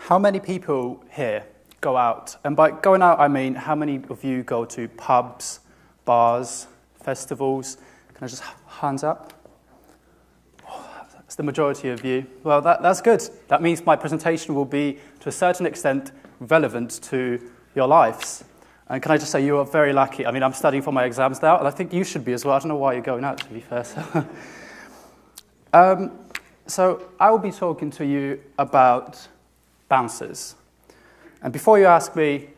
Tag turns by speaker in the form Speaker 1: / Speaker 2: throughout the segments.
Speaker 1: How many people here go out? And by going out, I mean how many of you go to pubs, bars, festivals? Can I just hands up? Oh, that's the majority of you. Well, that's good. That means my presentation will be, to a certain extent, relevant to your lives. And can I just say, you are very lucky. I mean, I'm studying for my exams now, and I think you should be as well. I don't know why you're going out, to be fair. So I will be talking to you about bouncers. And before you ask me,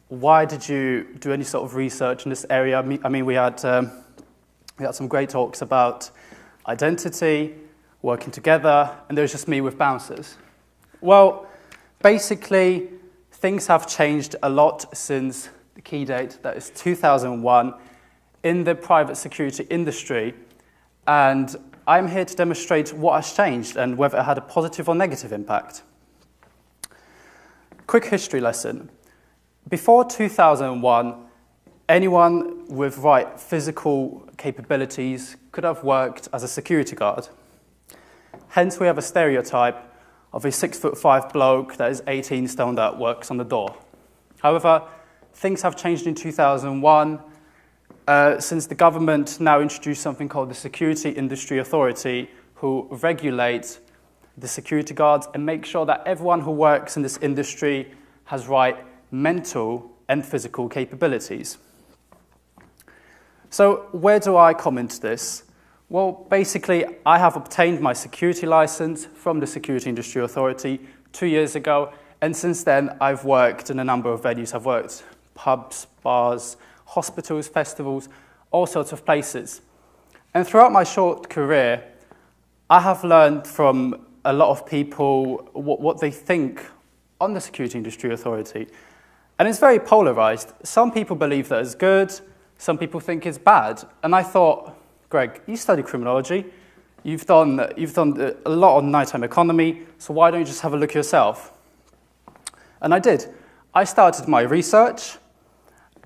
Speaker 1: why did you do any sort of research in this area? I mean, we had some great talks about identity, working together, and there was just me with bouncers. Well, basically, things have changed a lot since the key date, that is 2001, in the private security industry. And I'm here to demonstrate what has changed and whether it had a positive or negative impact. Quick history lesson. Before 2001, anyone with right physical capabilities could have worked as a security guard. Hence, we have a stereotype of a 6'5" bloke that is 18 stone that works on the door. However, things have changed in 2001 since the government now introduced something called the Security Industry Authority, who regulate the security guards and make sure that everyone who works in this industry has right mental and physical capabilities. So where do I come into this? Well, basically, I have obtained my security license from the Security Industry Authority 2 years ago, and since then I've worked in a number of venues. I've worked pubs, bars, hospitals, festivals, all sorts of places. And throughout my short career, I have learned from a lot of people what they think on the Security Industry Authority. And it's very polarized. Some people believe that it's good, some people think it's bad. And I thought, Greg, you study criminology, you've done a lot on nighttime economy, so why don't you just have a look yourself? And I did. I started my research,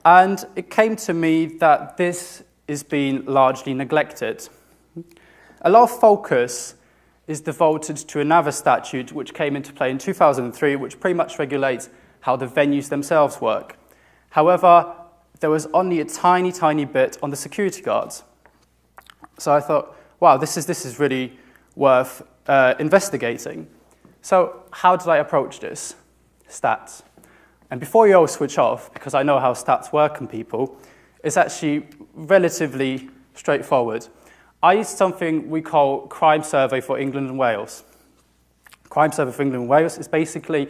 Speaker 1: and it came to me that this is being largely neglected. A lot of focus is devoted to another statute which came into play in 2003, which pretty much regulates how the venues themselves work. However, there was only a tiny, tiny bit on the security guards. So I thought, wow, this is really worth investigating. So how did I approach this? Stats. And before you all switch off, because I know how stats work on people, it's actually relatively straightforward. I used something we call Crime Survey for England and Wales. Crime Survey for England and Wales is basically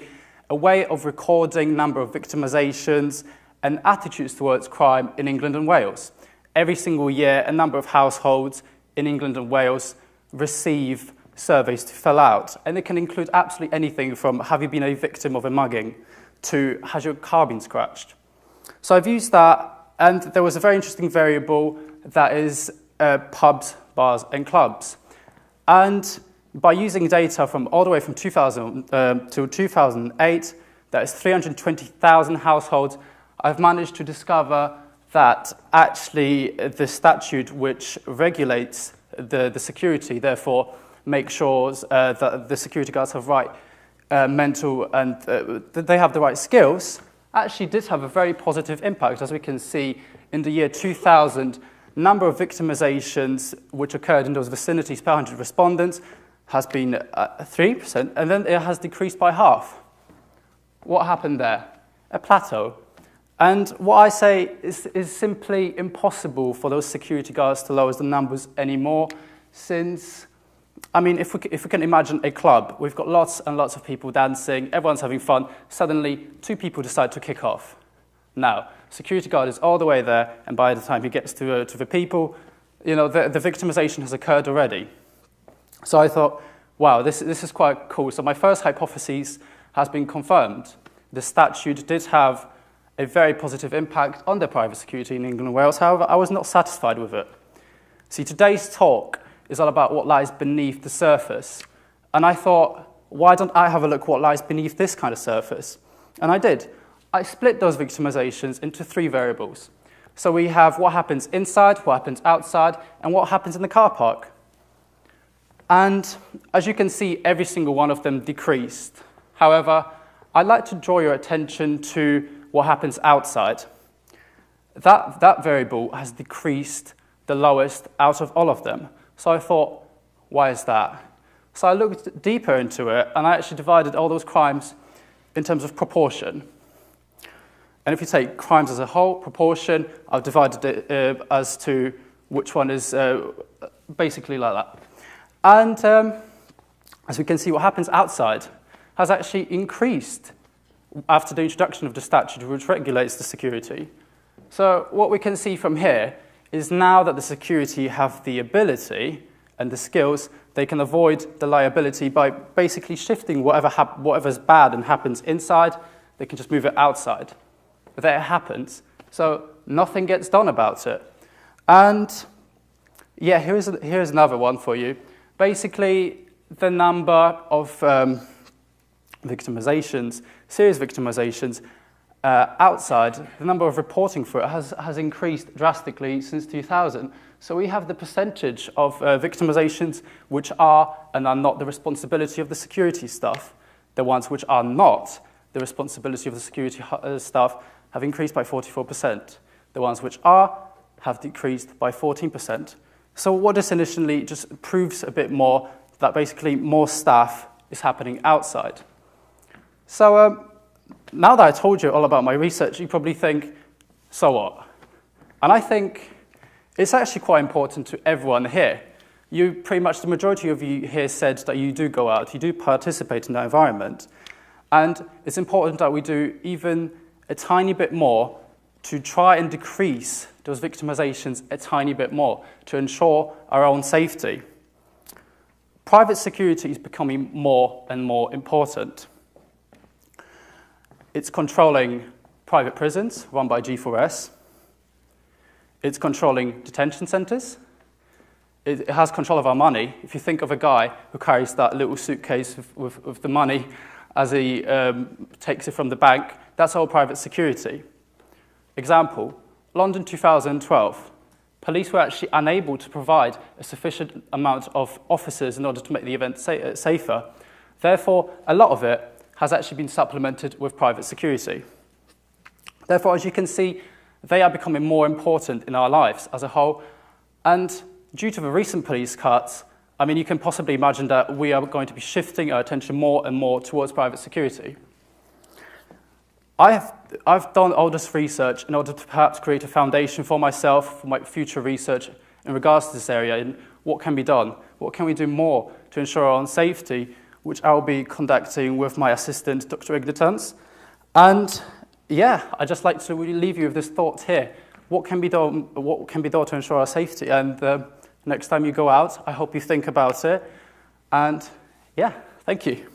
Speaker 1: a way of recording number of victimizations and attitudes towards crime in England and Wales. Every single year, a number of households in England and Wales receive surveys to fill out. And it can include absolutely anything from have you been a victim of a mugging to has your car been scratched. So I've used that, and there was a very interesting variable that is pubs, bars, and clubs. And by using data from all the way from 2000 to 2008, that is 320,000 households, I've managed to discover that actually the statute which regulates the security, therefore makes sure that the security guards have right mental and that they have the right skills, actually did have a very positive impact. As we can see, in the year 2000, number of victimizations which occurred in those vicinities per 100 respondents has been 3%, and then it has decreased by half. What happened there? A plateau. And what I say is simply impossible for those security guards to lower the numbers anymore, since, I mean, if we can imagine a club, we've got lots and lots of people dancing, everyone's having fun, suddenly 2 people decide to kick off. Now, security guard is all the way there, and by the time he gets to the people, you know, the victimization has occurred already. So I thought, wow, this is quite cool. So my first hypothesis has been confirmed. The statute did have a very positive impact on the private security in England and Wales. However, I was not satisfied with it. See, today's talk is all about what lies beneath the surface. And I thought, why don't I have a look what lies beneath this kind of surface? And I did. I split those victimizations into 3 variables. So we have what happens inside, what happens outside, and what happens in the car park. And as you can see, every single one of them decreased. However, I'd like to draw your attention to what happens outside. That variable has decreased the lowest out of all of them. So I thought, why is that? So I looked deeper into it, and I actually divided all those crimes in terms of proportion. And if you take crimes as a whole, proportion, I've divided it as to which one is basically like that. And as we can see, what happens outside has actually increased after the introduction of the statute which regulates the security. So what we can see from here is now that the security have the ability and the skills, they can avoid the liability by basically shifting whatever's bad and happens inside, they can just move it outside. But there it happens, so nothing gets done about it. And yeah, here's another one for you. Basically, the number of victimizations, serious victimizations, outside, the number of reporting for it has increased drastically since 2000. So we have the percentage of victimizations which are and are not the responsibility of the security staff. The ones which are not the responsibility of the security staff have increased by 44%. The ones which are have decreased by 14%. So what this initially just proves a bit more that basically more staff is happening outside. So now that I told you all about my research, you probably think, so what? And I think it's actually quite important to everyone here. Pretty much the majority of you here said that you do go out, you do participate in the environment. And it's important that we do even a tiny bit more to try and decrease those victimizations a tiny bit more to ensure our own safety. Private security is becoming more and more important. It's controlling private prisons run by G4S. It's controlling detention centers. It has control of our money. If you think of a guy who carries that little suitcase with the money as he takes it from the bank, that's all private security. Example, London 2012. Police were actually unable to provide a sufficient amount of officers in order to make the event safer. Therefore, a lot of it has actually been supplemented with private security. Therefore, as you can see, they are becoming more important in our lives as a whole. And due to the recent police cuts, I mean, you can possibly imagine that we are going to be shifting our attention more and more towards private security. I've done all this research in order to perhaps create a foundation for myself, for my future research in regards to this area, and what can be done, what can we do more to ensure our own safety, which I will be conducting with my assistant, Dr. Ignatans. And yeah, I'd just like to really leave you with this thought here. What can be done to ensure our safety? And next time you go out, I hope you think about it. And yeah, thank you.